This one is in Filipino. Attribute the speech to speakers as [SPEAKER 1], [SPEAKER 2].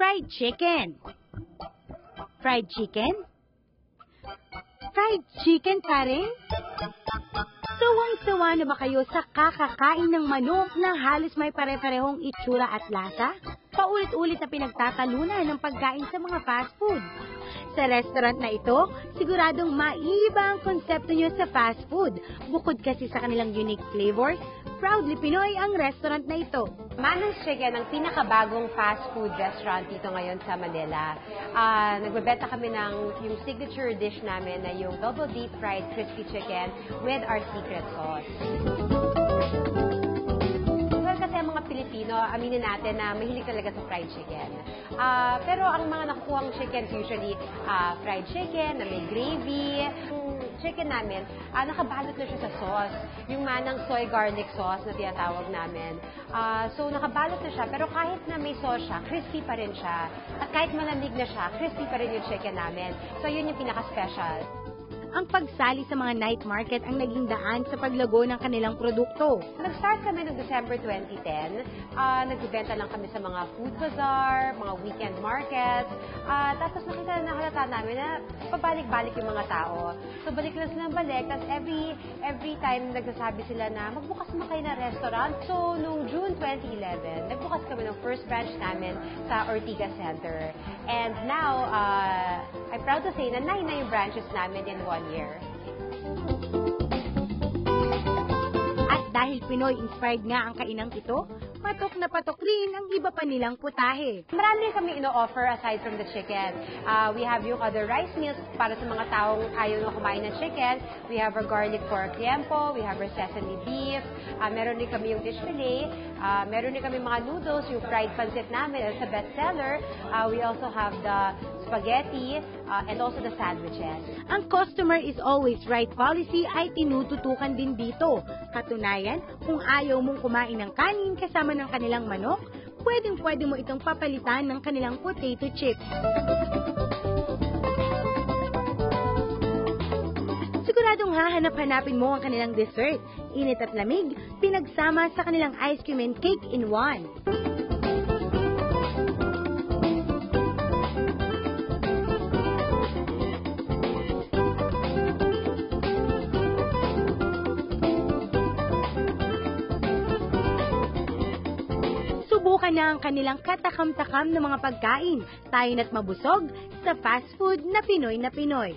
[SPEAKER 1] Fried chicken. Fried chicken? Fried chicken pa rin? Sawang-sawa na ba kayo sa kakakain ng manok na halos may pare-parehong itsura at lasa? Paulit-ulit na pinagtatalunan ng pagkain sa mga fast food. Sa restaurant na ito, siguradong maiba ang konsepto nyo sa fast food. Bukod kasi sa kanilang unique flavors, proudly Pinoy ang restaurant na ito.
[SPEAKER 2] Manong Chicken ang pinakabagong fast food restaurant dito ngayon sa Manila. Nagbebenta kami ng yung signature dish namin na yung double deep fried crispy chicken with our secret sauce. Kasi ang mga Pilipino, aminin natin na mahilig talaga sa fried chicken. Pero ang mga nakukuhang chicken usually fried chicken na may gravy. Yung chicken namin, nakabalot na siya sa sauce. Yung manang soy garlic sauce na tinatawag namin. So nakabalot na siya, pero kahit na may sauce siya, crispy pa rin siya. At kahit malamig na siya, crispy pa rin yung chicken namin. So yun yung pinaka-special.
[SPEAKER 1] Ang pagsali sa mga night market ang naging daan sa paglago ng kanilang produkto.
[SPEAKER 2] Nag-start kami noong December 2010. Nagbibenta lang kami sa mga food bazaar, mga weekend markets. Tapos nakalata namin na pabalik-balik yung mga tao. So balik na sila balik. Tapos every time nagsasabi sila na magbukas mo kayo na restaurant. So noong June 2011, nagbukas kami ng first branch namin sa Ortigas Center. And now, I'm proud to say na 9 na yung branches namin in 1 year.
[SPEAKER 1] At dahil Pinoy-inspired nga ang kainang ito, patok na patok rin ang iba pa nilang putahe.
[SPEAKER 2] Marami kami ino-offer aside from the chicken. We have yung other rice meals para sa mga taong ayaw na kumain ng chicken. We have our garlic pork liempo, we have our sesame beef, meron din kami yung dish fillet, meron din kami mga noodles, yung fried pancit namin, as a bestseller. We also have the spaghetti, and also the sandwiches.
[SPEAKER 1] Ang customer is always right policy ay tinututukan din dito. Katunayan, kung ayaw mong kumain ng kanin kasama ng kanilang manok, pwedeng-pwede mo itong papalitan ng kanilang potato chips. Siguradong hahanap-hanapin mo ang kanilang dessert. Init at lamig, pinagsama sa kanilang ice cream and cake in one. Subukan na ang kanilang katakam-takam na mga pagkain. Tayo na't mabusog sa fast food na Pinoy na Pinoy.